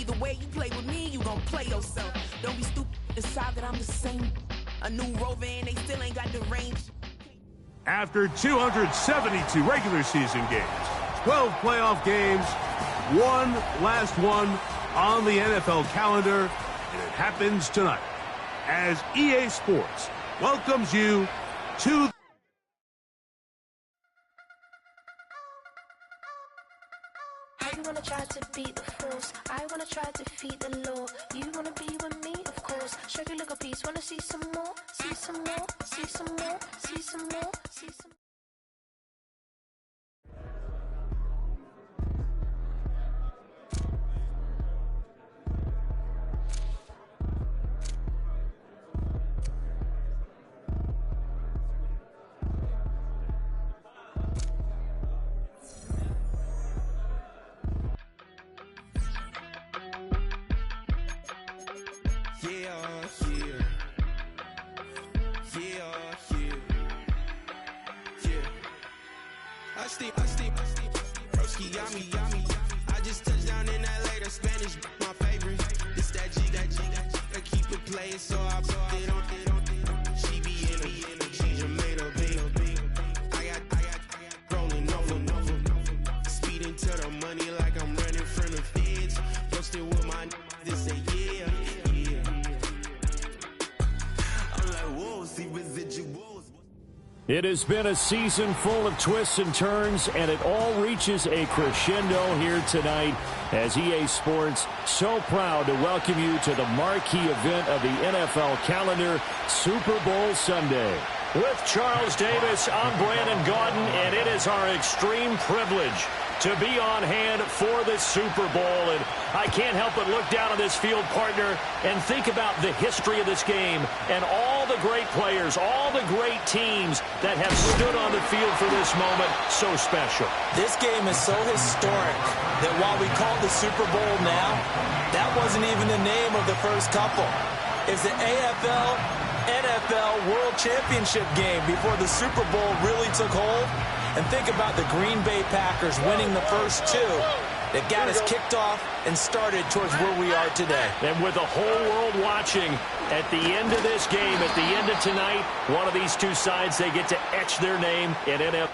Either way you play with me, you gon' play yourself. Don't be stupid, decide that I'm the same. A new Rover and they still ain't got the range. After 272 regular season games, 12 playoff games, one last one on the NFL calendar, and it happens tonight as EA Sports welcomes you to You wanna try to beat the force, I wanna try to defeat the law. You wanna be with me, of course. Show you look a piece, wanna see some more, see some more, see some more, see some more, see some more. Broski, yummy. I just touched down in LA, the Spanish, my favorite. This that G, I keep it playing, so I put it on. She be in a she Jamaica, baby. I got rolling over. Speeding to the money like I'm running from the feds. Posted with my this say yeah. I'm like, whoa, see residuals. It has been a season full of twists and turns, and it all reaches a crescendo here tonight as EA Sports so proud to welcome you to the marquee event of the NFL calendar, Super Bowl Sunday. With Charles Davis, I'm Brandon Gaudin, and it is our extreme privilege to be on hand for the Super Bowl. And I can't help but look down on this field, partner, and think about the history of this game and all the great players, all the great teams that have stood on the field for this moment. So special. This game is so historic that while we call it the Super Bowl now, that wasn't even the name of the first couple. It's the AFL NFL World Championship game before the Super Bowl really took hold. And think about the Green Bay Packers winning the first two that got us kicked off and started towards where we are today. And with the whole world watching, at the end of this game, at the end of tonight, one of these two sides, they get to etch their name in NFL.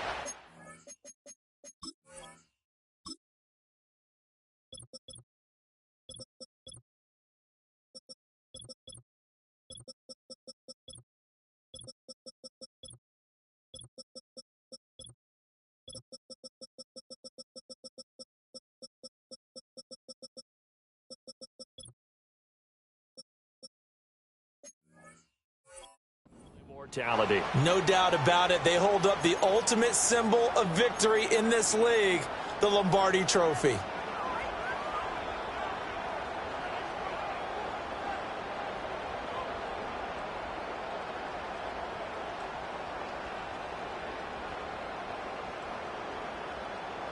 Mortality. No doubt about it. They hold up the ultimate symbol of victory in this league, the Lombardi Trophy.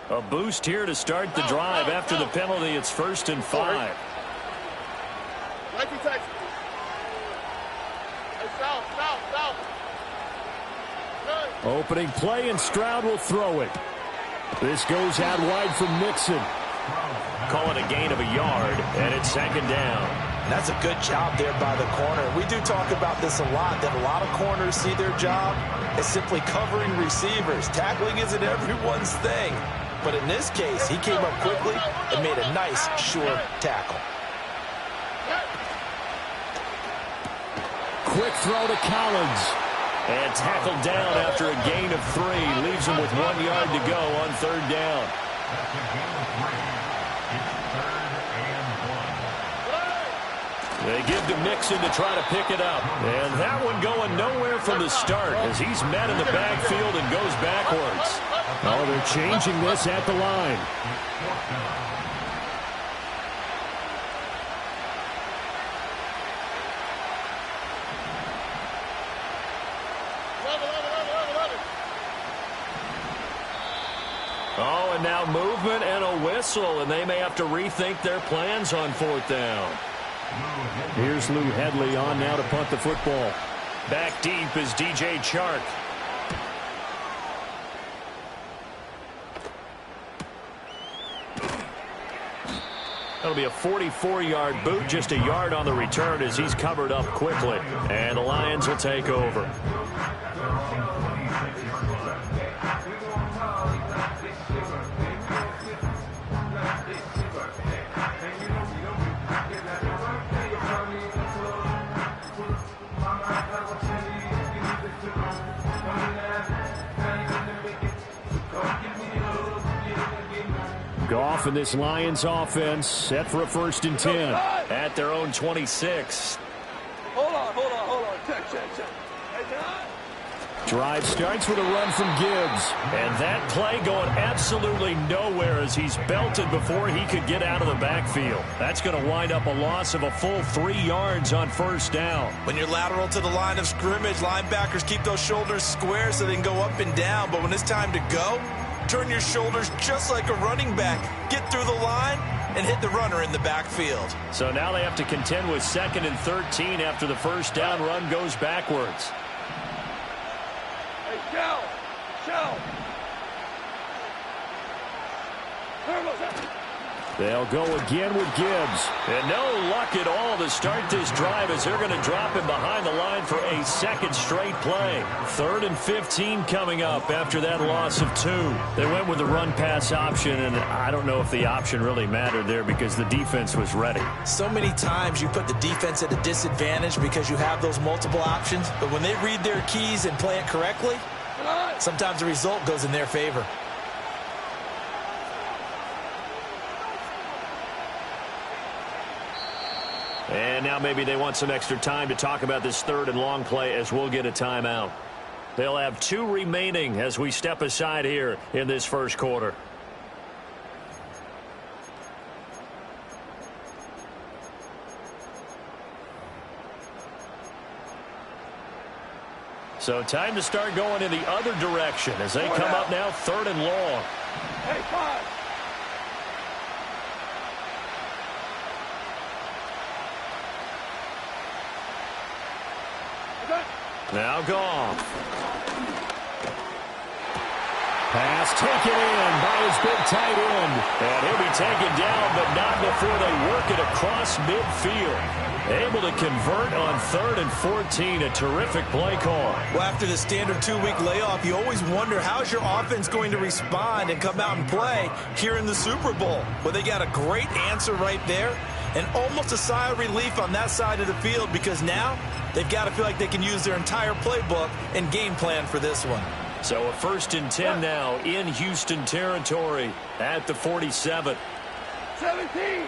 A boost here to start the drive after the penalty. It's 1st and 5. Opening play, and Stroud will throw it. This goes out wide from Mixon. Call it a gain of a yard, and it's 2nd down. That's a good job there by the corner. We do talk about this a lot, that a lot of corners see their job as simply covering receivers. Tackling isn't everyone's thing. But in this case, he came up quickly and made a nice, sure tackle. Quick throw to Collins. And tackled down after a gain of 3. Leaves him with 1 yard to go on 3rd down. They give to Mixon to try to pick it up. And that one going nowhere from the start as he's met in the backfield and goes backwards. Oh, they're changing this at the line. Oh, and now movement and a whistle, and they may have to rethink their plans on 4th down. Here's Lou Hedley on now to punt the football. Back deep is DJ Chark. It'll be a 44-yard boot, just a yard on the return as he's covered up quickly. And the Lions will take over. Goff and this Lions offense set for a 1st and 10 at their own 26. Hold on. Check. Drive starts with a run from Gibbs. And that play going absolutely nowhere as he's belted before he could get out of the backfield. That's going to wind up a loss of a full 3 yards on 1st down. When you're lateral to the line of scrimmage, linebackers keep those shoulders square so they can go up and down. But when it's time to go, turn your shoulders just like a running back. Get through the line and hit the runner in the backfield. So now they have to contend with 2nd and 13 after the 1st down run goes backwards. Shell. They'll go again with Gibbs. And no luck at all to start this drive as they're going to drop him behind the line for a 2nd straight play. 3rd and 15 coming up after that loss of 2. They went with the run-pass option, and I don't know if the option really mattered there because the defense was ready. So many times you put the defense at a disadvantage because you have those multiple options, but when they read their keys and play it correctly, sometimes the result goes in their favor. And now maybe they want some extra time to talk about this 3rd and long play as we'll get a timeout. They'll have 2 remaining as we step aside here in this 1st quarter. So time to start going in the other direction as they come up now 3rd and long. Hey, 5. Now Goff. Pass taken in by his big tight end. And he'll be taken down, but not before they work it across midfield. Able to convert on 3rd and 14. A terrific play call. Well, after the standard 2-week layoff, you always wonder how's your offense going to respond and come out and play here in the Super Bowl. Well, they got a great answer right there and almost a sigh of relief on that side of the field because now they've got to feel like they can use their entire playbook and game plan for this one. So a 1st and 10 now in Houston territory at the 47. 17.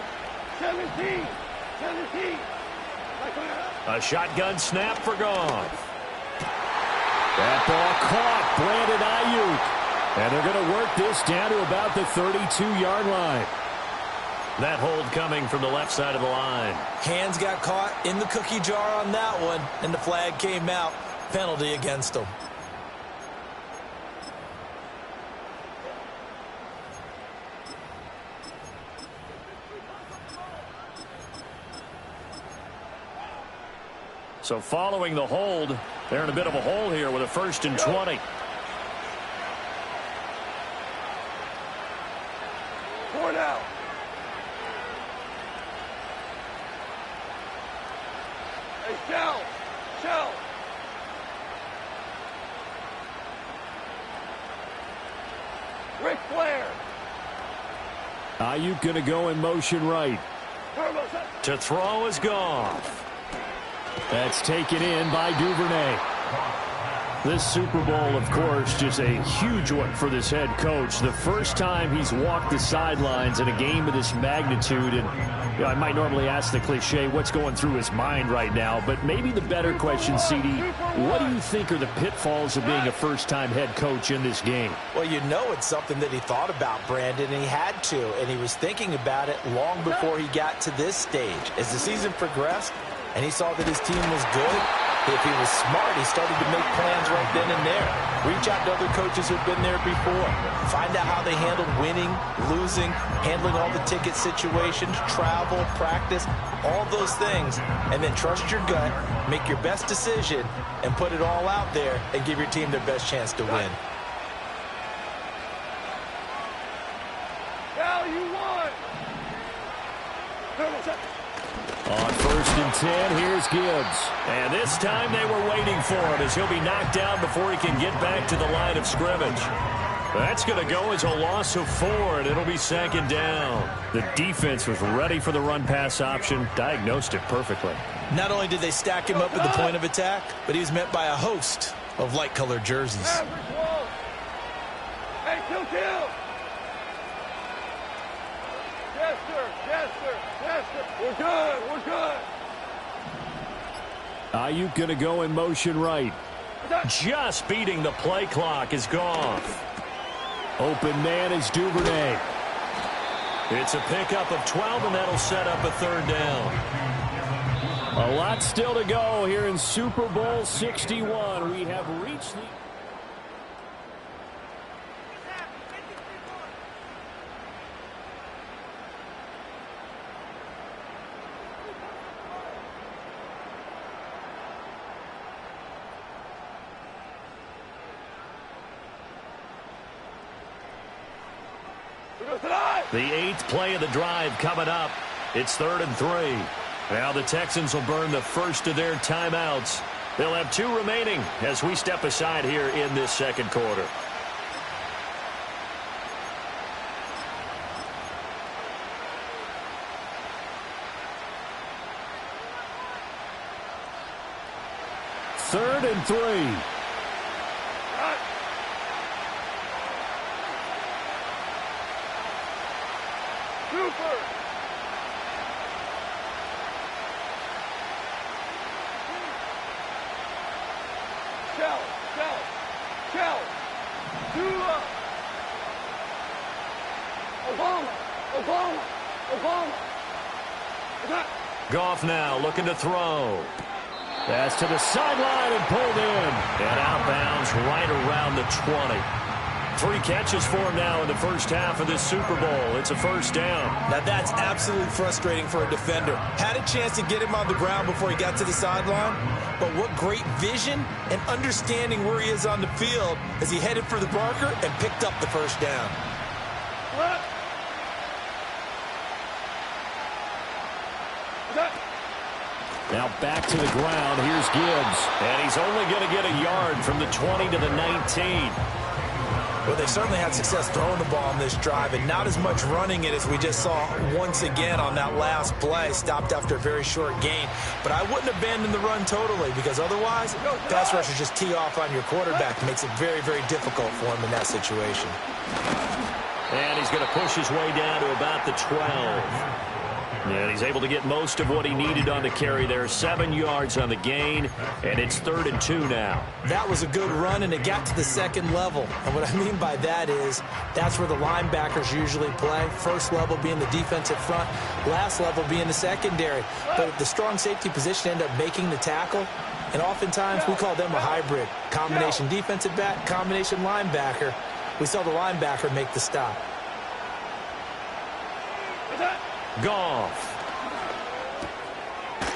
A shotgun snap for Goff. That ball caught Brandon Ayuk. And they're going to work this down to about the 32-yard line. That hold coming from the left side of the line. Hands got caught in the cookie jar on that one, and the flag came out. Penalty against them. So following the hold, they're in a bit of a hole here with a 1st and 20. 4 now. Hey, Shell. Ric Flair. Ayuk going to go in motion right. To throw is Goff. That's taken in by Duvernay. This Super Bowl, of course, just a huge one for this head coach. The first time he's walked the sidelines in a game of this magnitude. And you know, I might normally ask the cliche, what's going through his mind right now? But maybe the better question, CD, what do you think are the pitfalls of being a first-time head coach in this game? Well, you know it's something that he thought about, Brandon, and he had to. And he was thinking about it long before he got to this stage. As the season progressed and he saw that his team was good, if he was smart, he started to make plans right then and there. Reach out to other coaches who've been there before. Find out how they handled winning, losing, handling all the ticket situations, travel, practice, all those things. And then trust your gut, make your best decision, and put it all out there and give your team their best chance to win. Cal, you won. On 1st and 10, here's Gibbs. And this time they were waiting for him as he'll be knocked down before he can get back to the line of scrimmage. That's going to go as a loss of 4, and it'll be 2nd down. The defense was ready for the run-pass option, diagnosed it perfectly. Not only did they stack him up at the point of attack, but he was met by a host of light-colored jerseys. Hey, kill. Yes, sir. We're good. Ayuk going to go in motion right. Just beating the play clock is Goff. Open man is Duvernay. It's a pickup of 12, and that'll set up a 3rd down. A lot still to go here in Super Bowl 61. We have reached the... The 8th play of the drive coming up. It's 3rd and 3. Now the Texans will burn the first of their timeouts. They'll have 2 remaining as we step aside here in this 2nd quarter. Third and 3. Super. Shell. Dula. Obama. Goff now looking to throw. Pass to the sideline and pulled in. And outbounds right around the 20. 3 catches for him now in the first half of this Super Bowl. It's a 1st down. Now that's absolutely frustrating for a defender. Had a chance to get him on the ground before he got to the sideline, but what great vision and understanding where he is on the field as he headed for the marker and picked up the 1st down. Now back to the ground. Here's Gibbs. And he's only going to get a yard from the 20 to the 19. Well, they certainly had success throwing the ball on this drive and not as much running it as we just saw once again on that last play. Stopped after a very short gain. But I wouldn't abandon the run totally because otherwise, pass rushers just tee off on your quarterback. It makes it very, very difficult for him in that situation. And he's going to push his way down to about the 12. And he's able to get most of what he needed on the carry there. 7 yards on the gain, and it's 3rd and 2 now. That was a good run, and it got to the 2nd level. And what I mean by that is that's where the linebackers usually play. First level being the defensive front, last level being the secondary. But the strong safety position ended up making the tackle, and oftentimes we call them a hybrid. Combination defensive back, combination linebacker. We saw the linebacker make the stop. Goff.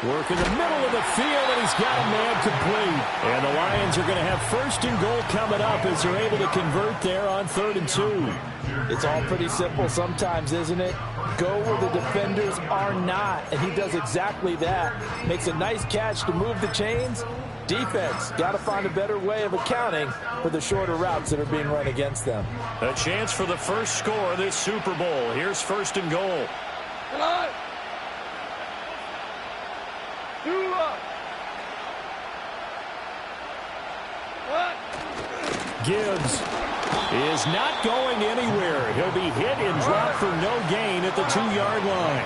Work in the middle of the field, and he's got a man complete. And the Lions are going to have 1st and goal coming up as they're able to convert there on 3rd and 2. It's all pretty simple sometimes, isn't it? Go where the defenders are not, and he does exactly that. Makes a nice catch to move the chains. Defense got to find a better way of accounting for the shorter routes that are being run against them. A chance for the first score of this Super Bowl. Here's 1st and goal. Come on. Gibbs is not going anywhere. He'll be hit and dropped for no gain at the 2-yard line.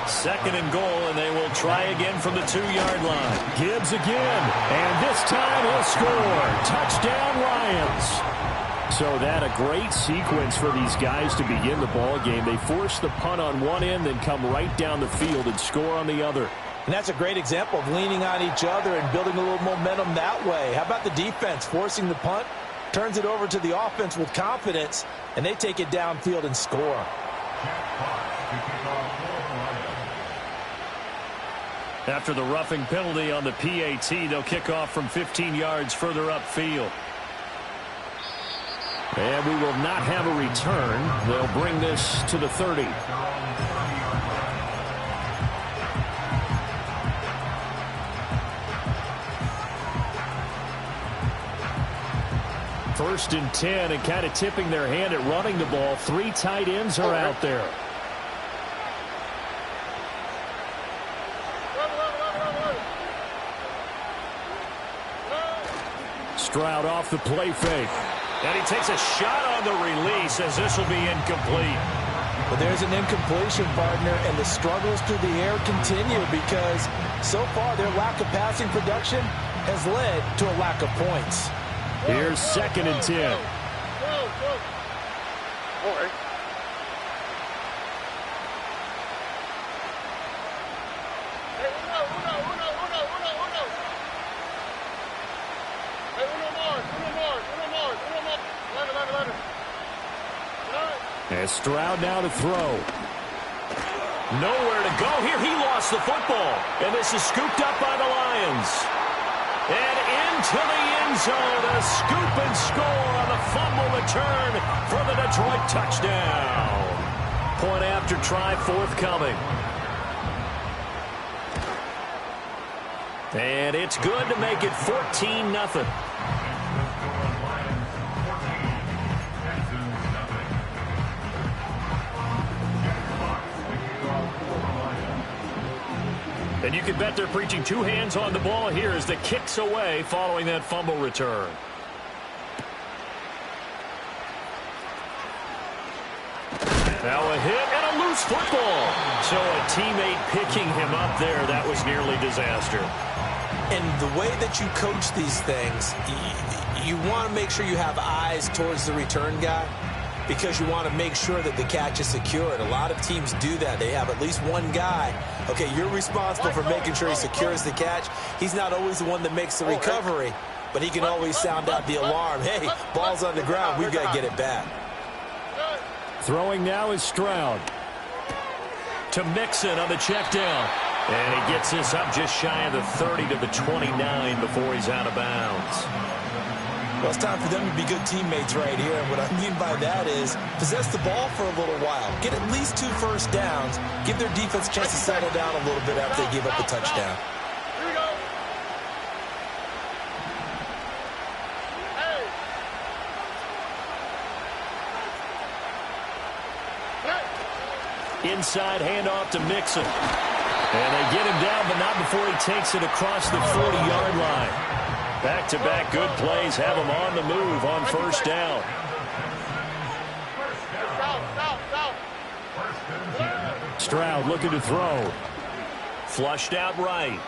2nd and goal, and they will try again from the 2-yard line. Gibbs again, and this time he'll score. Touchdown, Lions. So that a great sequence for these guys to begin the ball game. They force the punt on one end, then come right down the field and score on the other. And that's a great example of leaning on each other and building a little momentum that way. How about the defense forcing the punt? Turns it over to the offense with confidence, and they take it downfield and score. After the roughing penalty on the PAT, they'll kick off from 15 yards further upfield. And we will not have a return. They'll bring this to the 30. 1st and 10, and kind of tipping their hand at running the ball. 3 tight ends are out there. Stroud off the play fake. And he takes a shot on the release as this will be incomplete. But there's an incompletion, partner, and the struggles through the air continue because so far their lack of passing production has led to a lack of points. Here's 2nd and 10. As Stroud now to throw. Nowhere to go here. He lost the football. And this is scooped up by the Lions. And into the end zone. A scoop and score on the fumble return for the Detroit touchdown. Point after try forthcoming. And it's good to make it 14-0. And you can bet they're preaching 2 hands on the ball here as the kicks away following that fumble return. Now a hit and a loose football. So a teammate picking him up there, that was nearly disaster. And the way that you coach these things, you want to make sure you have eyes towards the return guy because you want to make sure that the catch is secured. A lot of teams do that. They have at least one guy. Okay, you're responsible for making sure he secures the catch. He's not always the one that makes the recovery, but he can always sound out the alarm. Hey, ball's on the ground. We've got to get it back. Throwing now is Stroud. To Mixon on the check down. And he gets this up just shy of the 30 to the 29 before he's out of bounds. Well, it's time for them to be good teammates right here. And what I mean by that is possess the ball for a little while. Get at least 2 first downs. Give their defense a chance to settle down a little bit after they give up a touchdown. Here we go. Hey. Inside handoff to Mixon. And they get him down, but not before he takes it across the 40-yard line. Back-to-back good plays have him on the move on first down. Stroud looking to throw. Flushed out right.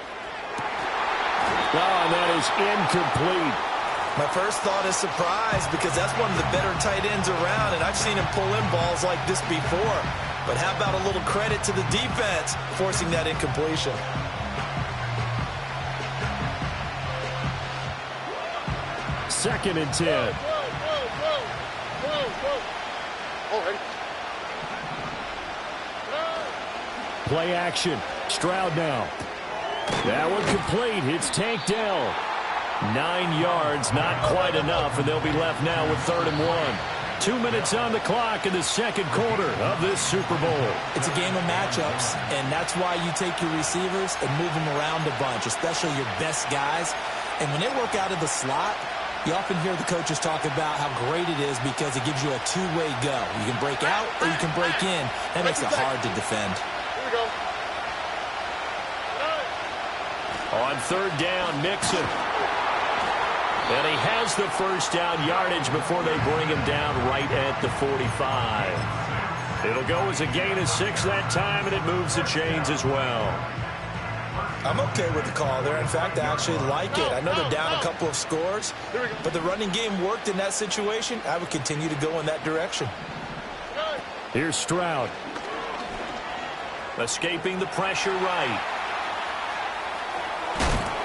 Oh, and that is incomplete. My first thought is surprise because that's one of the better tight ends around, and I've seen him pull in balls like this before. But how about a little credit to the defense forcing that incompletion? Second and 10. Play action. Stroud now. That one complete. It's Tank Dell. 9 yards, not quite enough, and they'll be left now with 3rd and 1. 2 minutes on the clock in the second quarter of this Super Bowl. It's a game of matchups, and that's why you take your receivers and move them around a bunch, especially your best guys. And when they work out of the slot, you often hear the coaches talk about how great it is because it gives you a 2-way go. You can break out or you can break in. That makes it hard to defend. Here we go. On 3rd down, Mixon. And he has the first down yardage before they bring him down right at the 45. It'll go as a gain of 6 that time, and it moves the chains as well. I'm okay with the call there. In fact, I actually like it. I know they're down a couple of scores, but the running game worked in that situation. I would continue to go in that direction. Here's Stroud. Escaping the pressure right.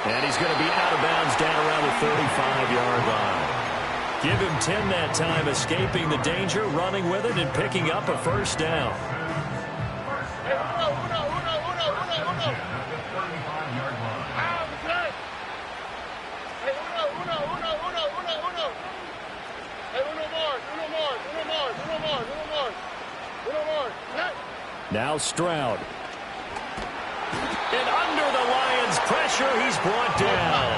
And he's going to be out of bounds down around the 35-yard line. Give him 10 that time, escaping the danger, running with it, and picking up a first down. Now Stroud. And under the Lions' pressure, he's brought down.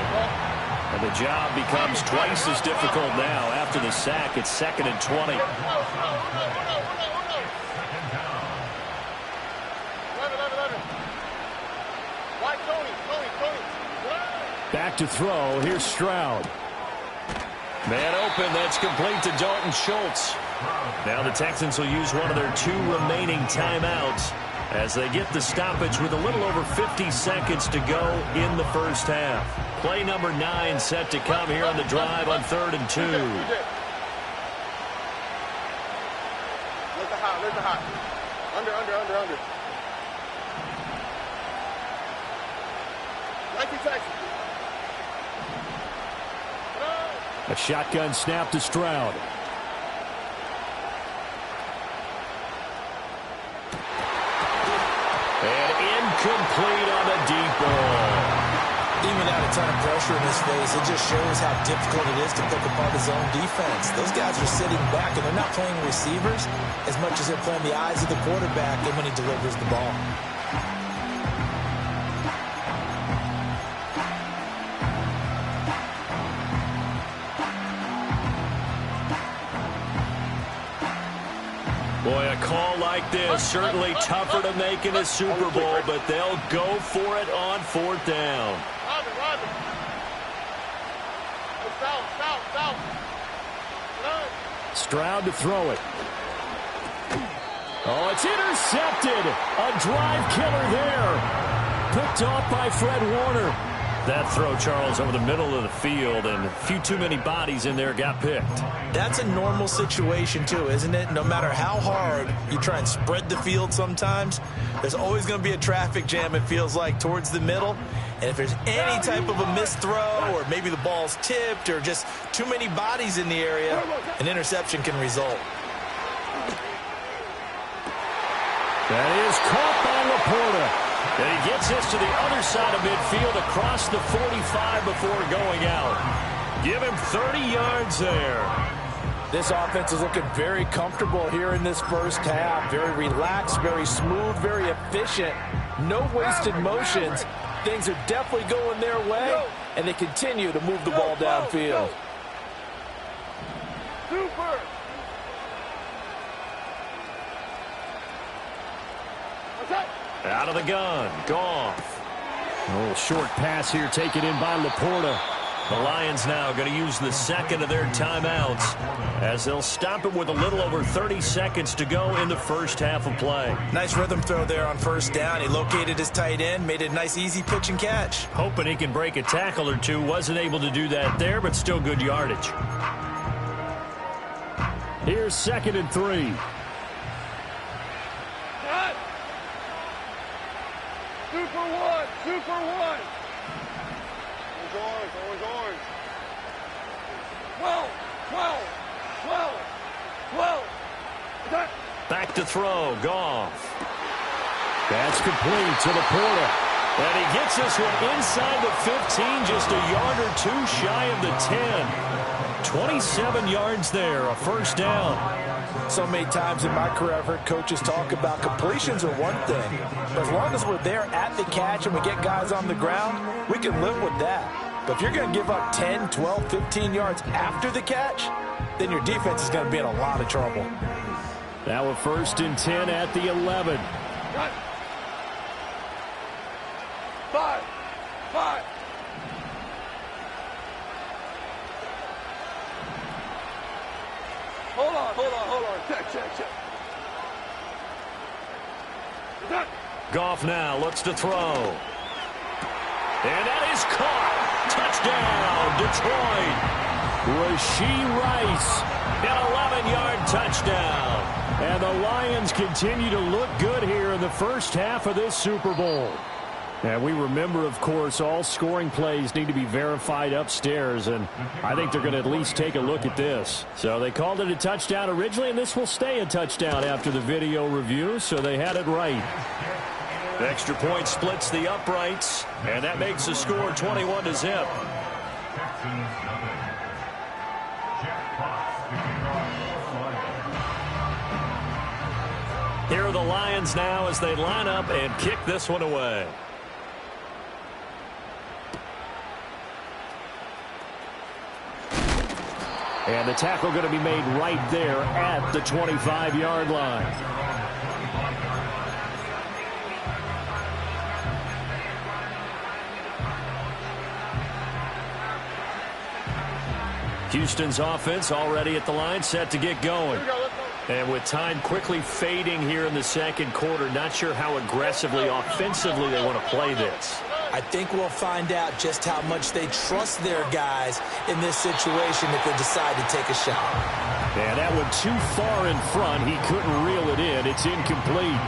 And the job becomes twice as difficult now. After the sack, it's 2nd and 20. Back to throw. Here's Stroud. Man open. That's complete to Dalton Schultz. Now the Texans will use one of their 2 remaining timeouts as they get the stoppage with a little over 50 seconds to go in the first half. Play number 9 set to come here on the drive on 3rd and 2. Let the hot. Under. 90 seconds. A shotgun snap to Stroud. And incomplete on a deep ball. Even without a ton of pressure in his face, it just shows how difficult it is to pick apart his own defense. Those guys are sitting back, and they're not playing receivers as much as they're playing the eyes of the quarterback and when he delivers the ball. Boy, a call like this, certainly tougher to make in a Super Bowl, but they'll go for it on 4th down. Stroud to throw it. Oh, it's intercepted. A drive killer there. Picked off by Fred Warner. That throw, Charles, over the middle of the field, and a few too many bodies in there got picked. That's a normal situation, too, isn't it? No matter how hard you try and spread the field sometimes, there's always going to be a traffic jam, it feels like, towards the middle. And if there's any type of a missed throw, or maybe the ball's tipped, or just too many bodies in the area, an interception can result. That is caught by Laporta. And he gets this to the other side of midfield across the 45 before going out. Give him 30 yards there. This offense is looking very comfortable here in this first half. Very relaxed, very smooth, very efficient. No wasted motions. Things are definitely going their way, and they continue to move the ball downfield. Super! Out of the gun, Goff. A little short pass here taken in by Laporta. The Lions now going to use the 2nd of their timeouts as they'll stop it with a little over 30 seconds to go in the first half of play. Nice rhythm throw there on 1st down. He located his tight end, made a nice easy pitch and catch. Hoping he can break a tackle or two. Wasn't able to do that there, but still good yardage. Here's 2nd and 3. Super one. Orange. 12. Back to throw, Goff. That's complete to Laporta. And he gets this one inside the 15, just a yard or 2 shy of the 10. 27 yards there, a 1st down. So many times in my career, I've heard coaches talk about completions are one thing. But as long as we're there at the catch and we get guys on the ground, we can live with that. But if you're going to give up 10, 12, 15 yards after the catch, then your defense is going to be in a lot of trouble. Now a 1st and 10 at the 11. 5. Hold on. Check. Goff now looks to throw. And that is caught. Touchdown, Detroit. Rashee Rice, an 11-yard touchdown. And the Lions continue to look good here in the first half of this Super Bowl. And we remember, of course, all scoring plays need to be verified upstairs, and I think they're going to at least take a look at this. So they called it a touchdown originally, and this will stay a touchdown after the video review, so they had it right. The extra point splits the uprights, and that makes the score 21-0. Here are the Lions now as they line up and kick this one away. And the tackle going to be made right there at the 25-yard line. Houston's offense already at the line, set to get going. And with time quickly fading here in the second quarter, not sure how aggressively, offensively they want to play this. I think we'll find out just how much they trust their guys in this situation if they decide to take a shot. And that went too far in front. He couldn't reel it in. It's incomplete.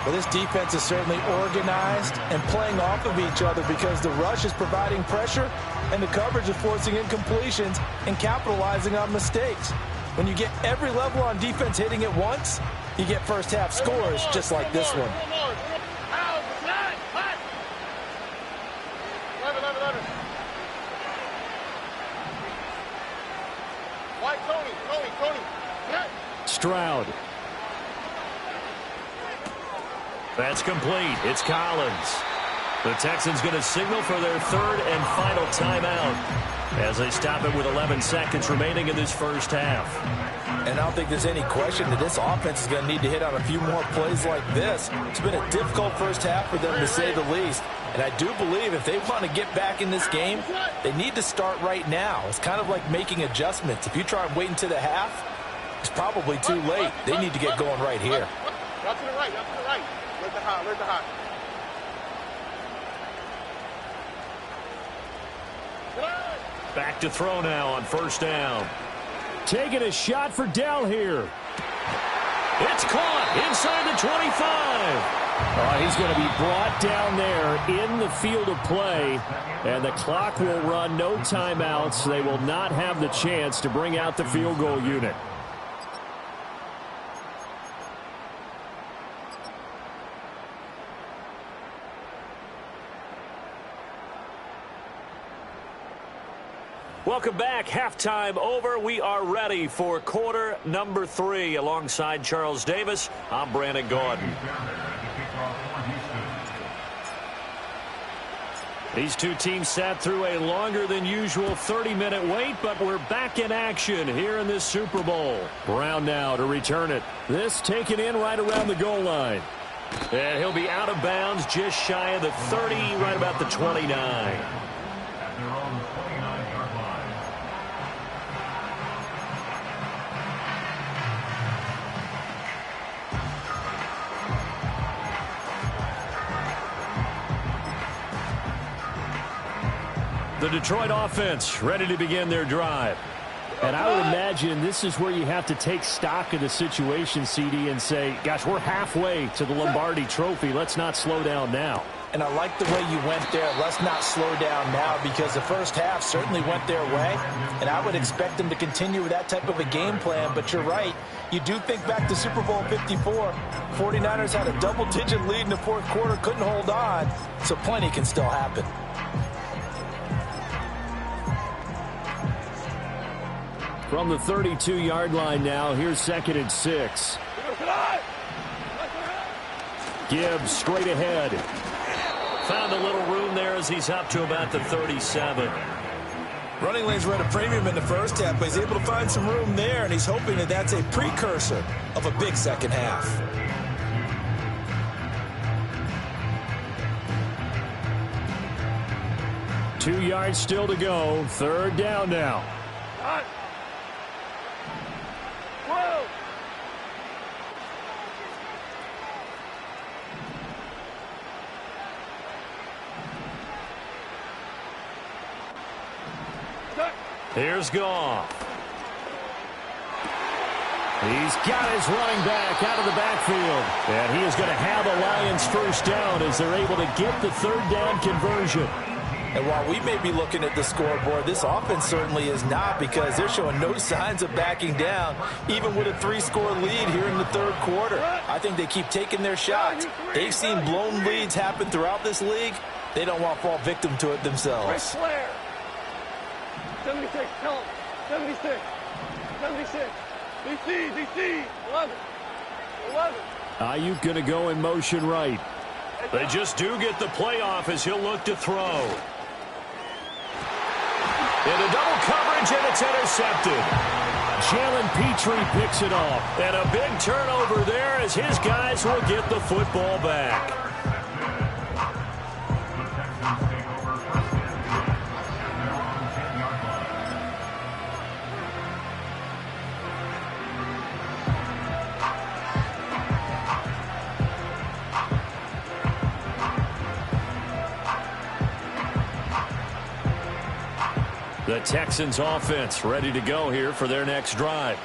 Well, this defense is certainly organized and playing off of each other because the rush is providing pressure and the coverage is forcing incompletions and capitalizing on mistakes. When you get every level on defense hitting it once, you get first half scores just like this one. Stroud. That's complete. It's Collins. The Texans going to signal for their third and final timeout as they stop it with 11 seconds remaining in this first half. And I don't think there's any question that this offense is going to need to hit on a few more plays like this. It's been a difficult first half for them, to say the least. And I do believe if they want to get back in this game, they need to start right now. It's kind of like making adjustments. If you try and wait until the half, it's probably too late. They need to get going right here. Out to the right, out to the right. Let the hot, let the hot. Back to throw now on first down. Taking a shot for Dell here. It's caught inside the 25. He's going to be brought down there in the field of play, and the clock will run. No timeouts. They will not have the chance to bring out the field goal unit. Welcome back. Halftime over. We are ready for quarter number 3. Alongside Charles Davis, I'm Brandon Gaudin. These two teams sat through a longer than usual 30-minute wait, but we're back in action here in this Super Bowl. Brown now to return it. This taken in right around the goal line. And he'll be out of bounds just shy of the 30, right about the 29. The Detroit offense ready to begin their drive. And I would imagine this is where you have to take stock of the situation, CD, and say, gosh, we're halfway to the Lombardi Trophy. Let's not slow down now. And I like the way you went there. Let's not slow down now, because the first half certainly went their way. And I would expect them to continue with that type of a game plan. But you're right. You do think back to Super Bowl 54. 49ers had a double-digit lead in the fourth quarter, couldn't hold on. So plenty can still happen. From the 32-yard line now, here's 2nd and 6. Gibbs straight ahead. Found a little room there as he's up to about the 37. Running lanes were at a premium in the first half, but he's able to find some room there, and he's hoping that that's a precursor of a big second half. Two yards still to go. Third down now. Here's Goff. He's got his running back out of the backfield. And he is going to have a Lions first down as they're able to get the third down conversion. And while we may be looking at the scoreboard, this offense certainly is not, because they're showing no signs of backing down, even with a 3-score lead here in the third quarter. I think they keep taking their shots. They've seen blown leads happen throughout this league. They don't want to fall victim to it themselves. 76, tell him. 76. 76. DC. 11. Ayuk going to go in motion right. They just do get the playoff as he'll look to throw. Into double coverage, and it's intercepted. Jalen Petrie picks it off. And a big turnover there as his guys will get the football back. The Texans offense ready to go here for their next drive.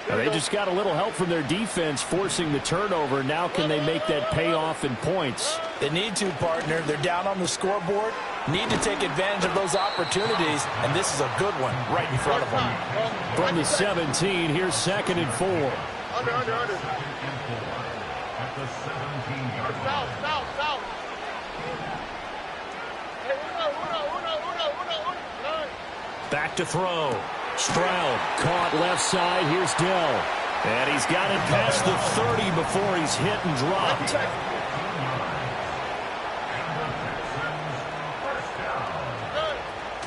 Now, they just got a little help from their defense forcing the turnover. Now can they make that pay off in points? They need to, partner. They're down on the scoreboard. Need to take advantage of those opportunities, and this is a good one right in front of them. From the 17, here's 2nd and 4. Under. South. Hey, uno. Back to throw. Stroud caught left side. Here's Dell. And he's got it past the 30 before he's hit and dropped.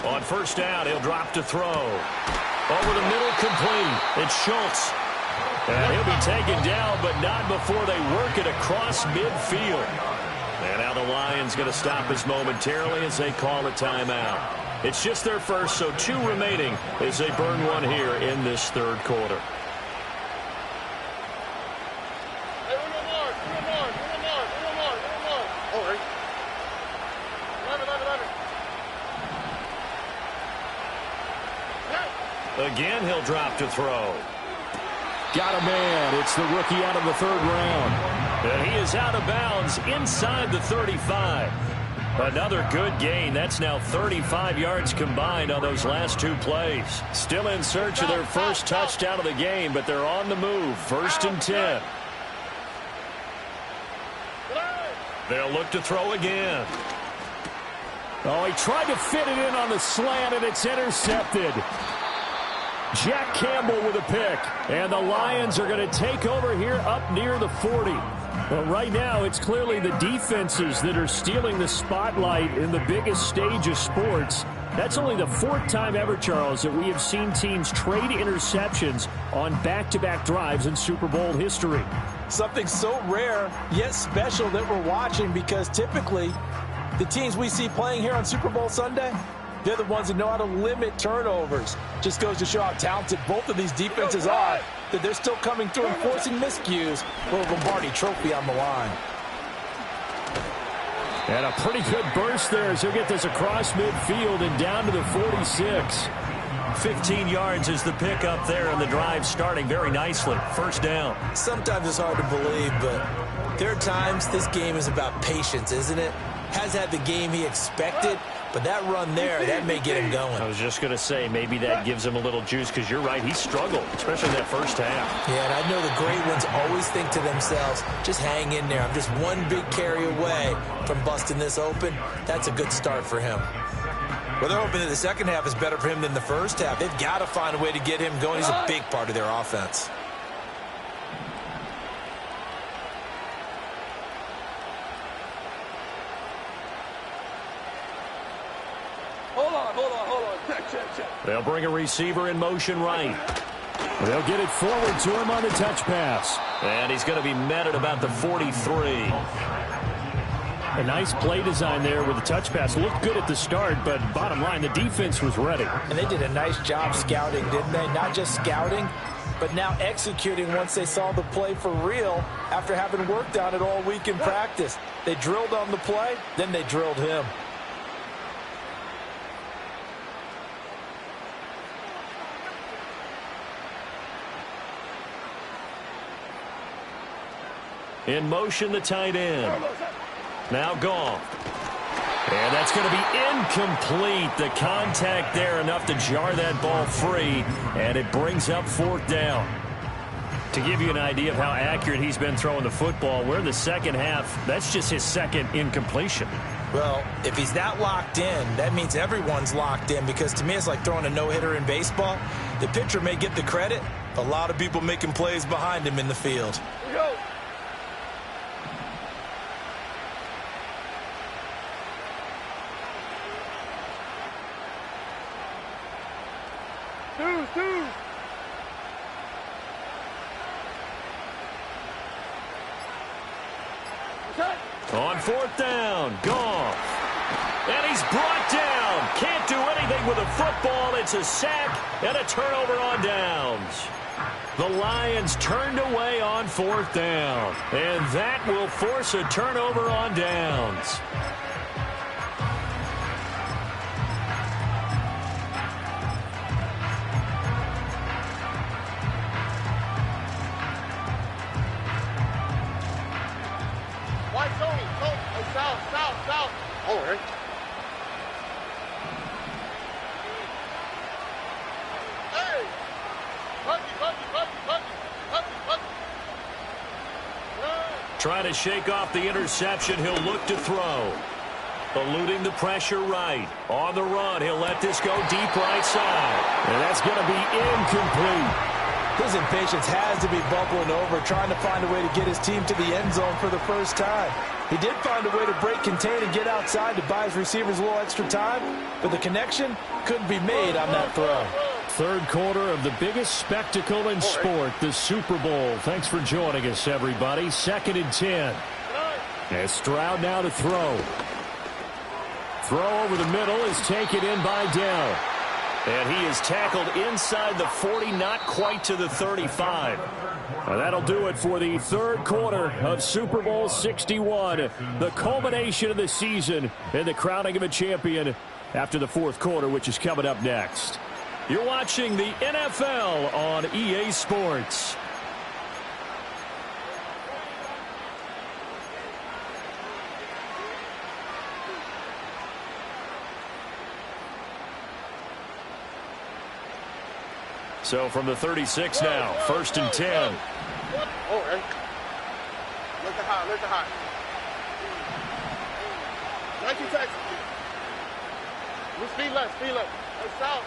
On first down, he'll drop to throw. Over the middle, complete. It's Schultz. And he'll be taken down, but not before they work it across midfield. And now the Lions going to stop us momentarily as they call a timeout. It's just their first, so 2 remaining as they burn one here in this third quarter. Hey, uno more. Oh, hey. 11. Again, he'll drop to throw. Got a man. It's the rookie out of the 3rd round. And he is out of bounds inside the 35. Another good gain. That's now 35 yards combined on those last 2 plays. Still in search of their first touchdown of the game, but they're on the move. 1st and 10. They'll look to throw again. Oh, he tried to fit it in on the slant, and it's intercepted. Jack Campbell with a pick. And the Lions are going to take over here up near the 40. Well, right now, it's clearly the defenses that are stealing the spotlight in the biggest stage of sports. That's only the 4th time ever, Charles, that we have seen teams trade interceptions on back-to-back drives in Super Bowl history. Something so rare, yet special that we're watching, because typically the teams we see playing here on Super Bowl Sunday, they're the ones that know how to limit turnovers. Just goes to show how talented both of these defenses are, that they're still coming through and forcing miscues with a Lombardi trophy on the line. And a pretty good burst there as he'll get this across midfield and down to the 46. 15 yards is the pickup there, and the drive starting very nicely. First down. Sometimes it's hard to believe, but there are times this game is about patience, isn't it? Has had the game he expected, but that run there, that may get him going. I was just going to say, maybe that gives him a little juice, because you're right, he struggled, especially in that first half. Yeah, and I know the great ones always think to themselves, just hang in there. I'm just one big carry away from busting this open. That's a good start for him. Well, they're hoping that the second half is better for him than the first half. They've got to find a way to get him going. He's a big part of their offense. Hold on. Check. They'll bring a receiver in motion right. They'll get it forward to him on the touch pass. And he's going to be met at about the 43. A nice play design there with the touch pass. Looked good at the start, but bottom line, the defense was ready. And they did a nice job scouting, didn't they? Not just scouting, but now executing once they saw the play for real after having worked on it all week in practice. They drilled on the play, then they drilled him. In motion, the tight end. Now Goff. And that's going to be incomplete. The contact there enough to jar that ball free, and it brings up 4th down. To give you an idea of how accurate he's been throwing the football, we're in the second half. That's just his 2nd incompletion. Well, if he's that locked in, that means everyone's locked in, because to me it's like throwing a no-hitter in baseball. The pitcher may get the credit, but a lot of people making plays behind him in the field. Go. Two. On fourth down, Goff. And he's brought down. Can't do anything with a football. It's a sack and a turnover on downs. The Lions turned away on fourth down. And that will force a turnover on downs. White, Tony. Oh, south. All right. Hey! Buggy. Trying to shake off the interception. He'll look to throw. Eluding the pressure right. On the run, he'll let this go deep right side. And that's going to be incomplete. His impatience has to be bubbling over, trying to find a way to get his team to the end zone for the first time. He did find a way to break contain and get outside to buy his receivers a little extra time, but the connection couldn't be made on that throw. Third quarter of the biggest spectacle in sport, the Super Bowl. Thanks for joining us, everybody. 2nd and 10. As Stroud now to throw. Throw over the middle is taken in by Dell. And he is tackled inside the 40, not quite to the 35. Well, that'll do it for the third quarter of Super Bowl 61. The culmination of the season and the crowning of a champion after the fourth quarter, which is coming up next. You're watching the NFL on EA Sports. So from the 36 now, 1st and 10. All right. Look at high. 19 Texas. Speed left. South.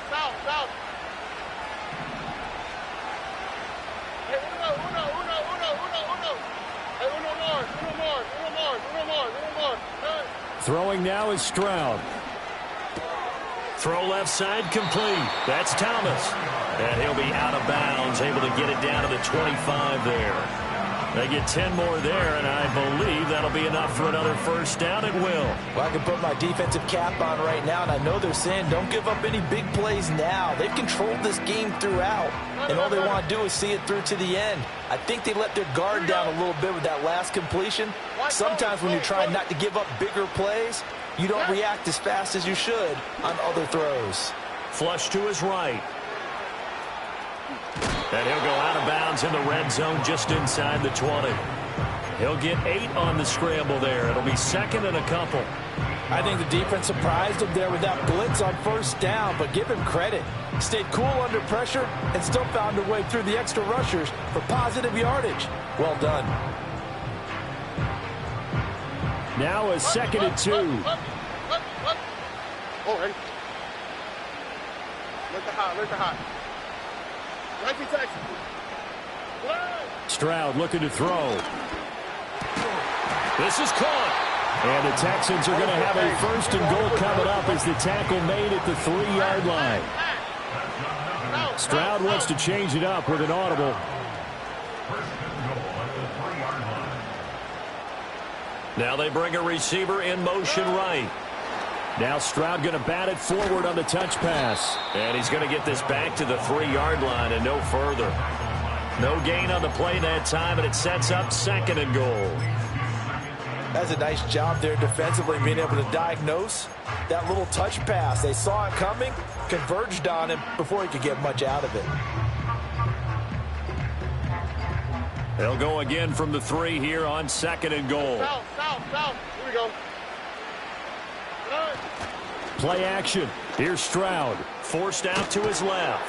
Hey, uno more. Throwing now is Stroud. Throw left side complete. That's Thomas. And he'll be out of bounds, able to get it down to the 25 there. They get 10 more there, and I believe that'll be enough for another first down. It will. Well, I can put my defensive cap on right now, and I know they're saying don't give up any big plays now. They've controlled this game throughout, and all they want to do is see it through to the end. I think they let their guard down a little bit with that last completion. Sometimes when you're trying not to give up bigger plays, you don't react as fast as you should on other throws. Flush to his right. And he'll go out of bounds in the red zone just inside the 20. He'll get 8 on the scramble there. It'll be 2nd and a couple. I think the defense surprised him there with that blitz on first down, but give him credit. Stayed cool under pressure and still found a way through the extra rushers for positive yardage. Well done. Now a 2nd and 2. All right. Look at high. 19 Texas. Stroud looking to throw. This is caught. And the Texans are going to have a 1st and goal coming up as the tackle made at the 3-yard line. Stroud wants to change it up with an audible. Now they bring a receiver in motion right. Now Stroud going to bat it forward on the touch pass. And he's going to get this back to the 3-yard line and no further. No gain on the play that time, and it sets up 2nd and goal. That's a nice job there defensively, being able to diagnose that little touch pass. They saw it coming, converged on him before he could get much out of it. They'll go again from the 3 here on 2nd and goal. South. Here we go. Play action. Here's Stroud. Forced out to his left.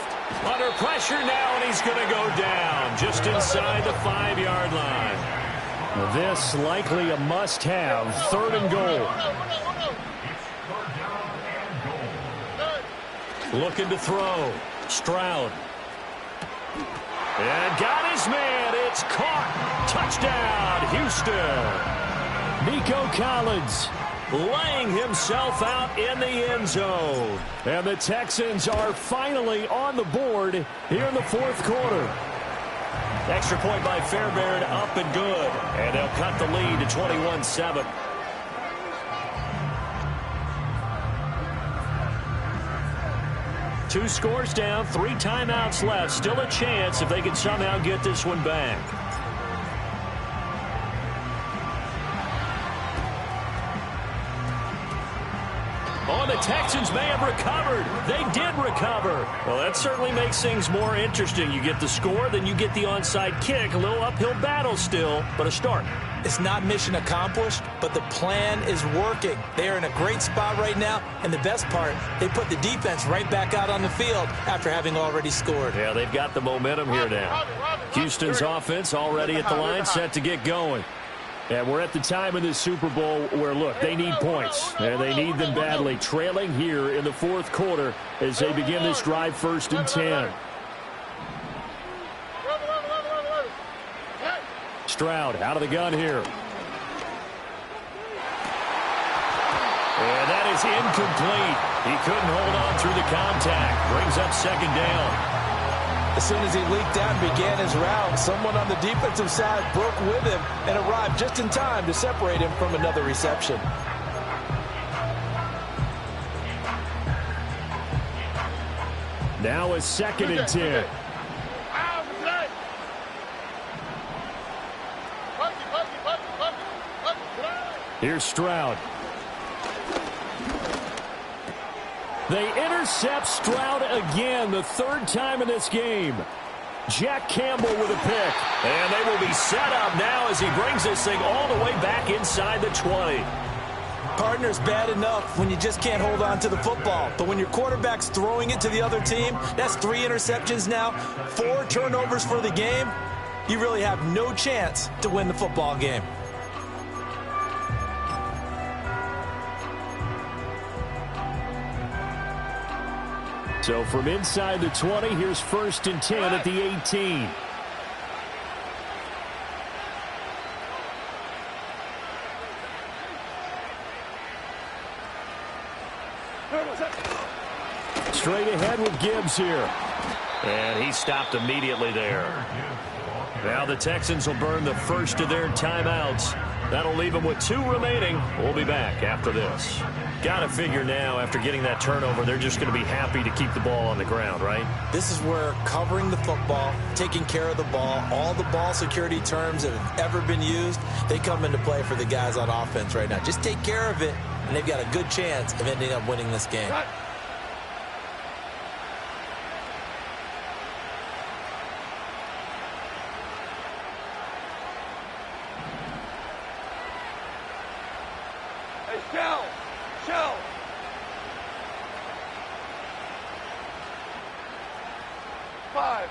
Under pressure now, and he's going to go down just inside the 5-yard line. This likely a must-have. 3rd and goal. Looking to throw. Stroud. And got his man. It's caught. Touchdown, Houston. Nico Collins laying himself out in the end zone. And the Texans are finally on the board here in the fourth quarter. Extra point by Fairbairn, up and good. And they'll cut the lead to 21-7. Two scores down, 3 timeouts left. Still a chance if they can somehow get this one back. Oh, the Texans may have recovered. They did recover. Well, that certainly makes things more interesting. You get the score, then you get the onside kick. A little uphill battle still, but a start. It's not mission accomplished, but the plan is working. They are in a great spot right now, and the best part, they put the defense right back out on the field after having already scored. Yeah, they've got the momentum here now. Houston's offense already at the line, set to get going. And we're at the time in this Super Bowl where, look, they need points. And they need them badly. Trailing here in the fourth quarter as they begin this drive, 1st and 10. Stroud out of the gun here. And that is incomplete. He couldn't hold on through the contact. Brings up 2nd down. As soon as he leaked out and began his route, someone on the defensive side broke with him and arrived just in time to separate him from another reception. Now a 2nd and 10. Here's Stroud. They intercept Stroud again, the 3rd time in this game. Jack Campbell with a pick. And they will be set up now as he brings this thing all the way back inside the 20. Partner's bad enough when you just can't hold on to the football. But when your quarterback's throwing it to the other team, that's 3 interceptions now, 4 turnovers for the game. You really have no chance to win the football game. So from inside the 20, here's 1st and 10 at the 18. Straight ahead with Gibbs here. And he stopped immediately there. Now the Texans will burn the first of their timeouts. That'll leave them with 2 remaining. We'll be back after this. Got to figure now, after getting that turnover, they're just going to be happy to keep the ball on the ground, right? This is where covering the football, taking care of the ball, all the ball security terms that have ever been used, they come into play for the guys on offense right now. Just take care of it, and they've got a good chance of ending up winning this game. Shell. 5.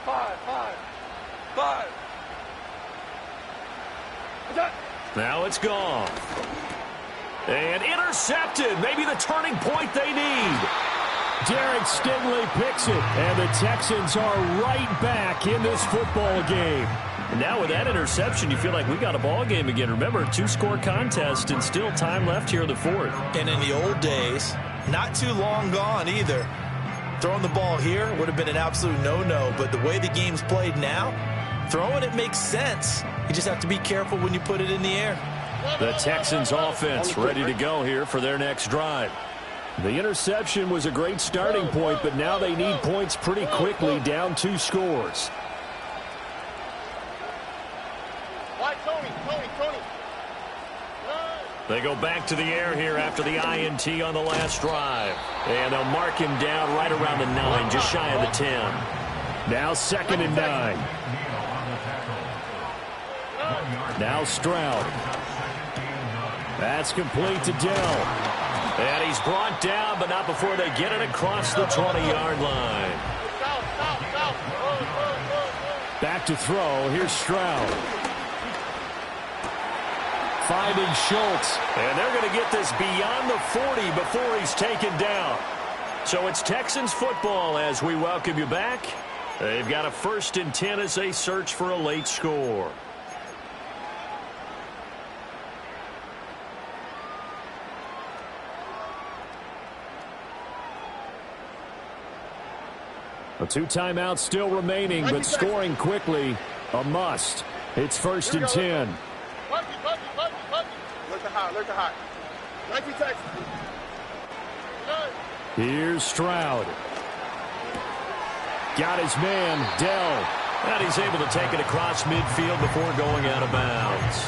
Now it's gone. And intercepted. Maybe the turning point they need. Derek Stingley picks it. And the Texans are right back in this football game. And now with that interception, you feel like we got a ball game again. Remember, 2-score contest and still time left here in the fourth. And in the old days, not too long gone either, throwing the ball here would have been an absolute no-no. But the way the game's played now, throwing it makes sense. You just have to be careful when you put it in the air. The Texans offense ready to go here for their next drive. The interception was a great starting point, but now they need points pretty quickly, down 2 scores. They go back to the air here after the INT on the last drive. And they'll mark him down right around the 9, just shy of the 10. Now 2nd and 9. Now Stroud. That's complete to Dell. And he's brought down, but not before they get it across the 20-yard line. Back to throw. Here's Stroud. Finding Schultz. And they're going to get this beyond the 40 before he's taken down. So it's Texans football as we welcome you back. They've got a 1st and 10 as they search for a late score. A 2 timeouts still remaining, but scoring quickly a must. It's 1st and 10. Look to high. 90 Texas. Here's Stroud. Got his man, Dell. And he's able to take it across midfield before going out of bounds.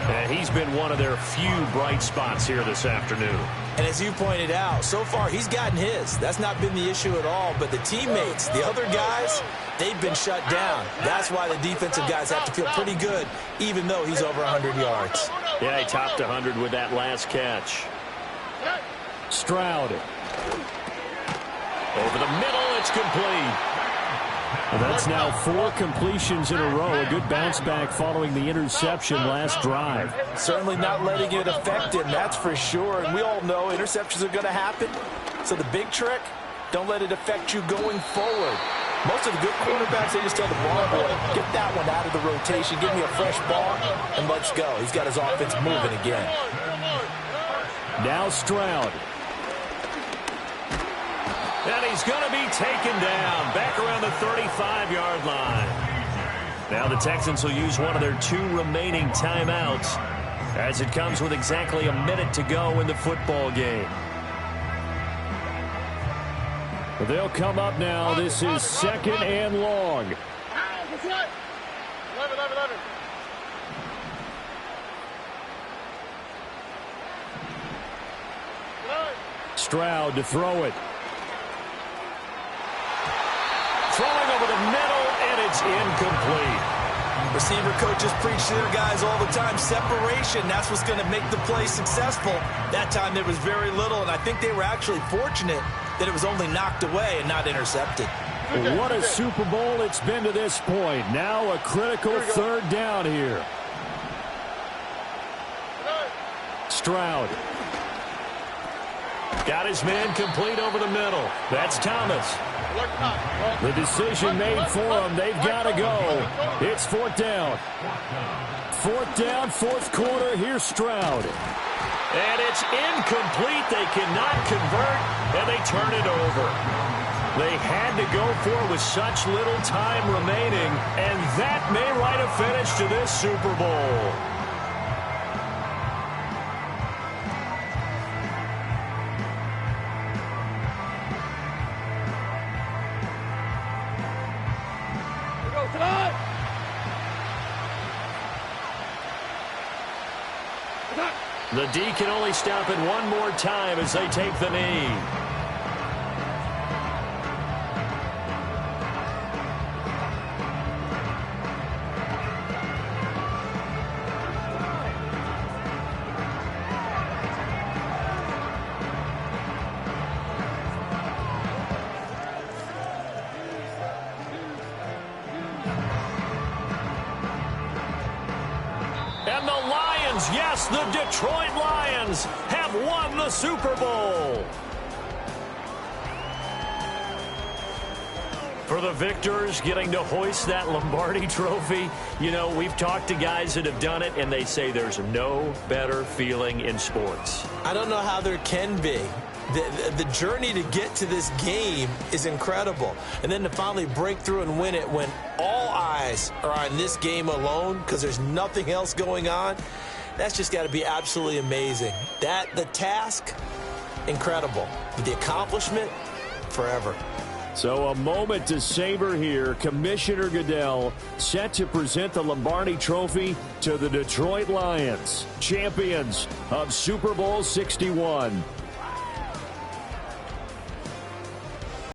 And he's been one of their few bright spots here this afternoon. And as you pointed out, so far he's gotten his. That's not been the issue at all. But the teammates, the other guys, they've been shut down. That's why the defensive guys have to feel pretty good, even though he's over 100 yards. Yeah, he topped 100 with that last catch. Stroud. Over the middle, it's complete. That's now 4 completions in a row. A good bounce back following the interception last drive. Certainly not letting it affect him, that's for sure. And we all know interceptions are going to happen. So the big trick, don't let it affect you going forward. Most of the good quarterbacks, they just tell the ball boy, get that one out of the rotation, give me a fresh ball, and let's go. He's got his offense moving again. Now Stroud. And he's going to be taken down back around the 35-yard line. Now the Texans will use one of their 2 remaining timeouts as it comes with exactly a minute to go in the football game. They'll come up now. This is 2nd and long. 11. Stroud to throw it. Throwing over the middle, and it's incomplete. Receiver coaches preach to their guys all the time. Separation, that's what's going to make the play successful. That time there was very little, and I think they were actually fortunate that it was only knocked away and not intercepted. What a Super Bowl it's been to this point. Now a critical 3rd down here. Stroud. Got his man complete over the middle. That's Thomas. The decision made for them. They've got to go. It's 4th down. 4th down, 4th quarter. Here's Stroud. And it's incomplete. They cannot convert, and they turn it over. They had to go for it with such little time remaining, and that may write a finish to this Super Bowl. The D can only stop it one more time as they take the knee. And the Lions, yes, the Detroit Lions have won the Super Bowl. For the victors, getting to hoist that Lombardi trophy, you know, we've talked to guys that have done it, and they say there's no better feeling in sports. I don't know how there can be. The journey to get to this game is incredible. And then to finally break through and win it when all eyes are on this game alone because there's nothing else going on, that's just got to be absolutely amazing. The task, incredible. But the accomplishment, forever. So a moment to savor here. Commissioner Goodell set to present the Lombardi Trophy to the Detroit Lions, champions of Super Bowl 61.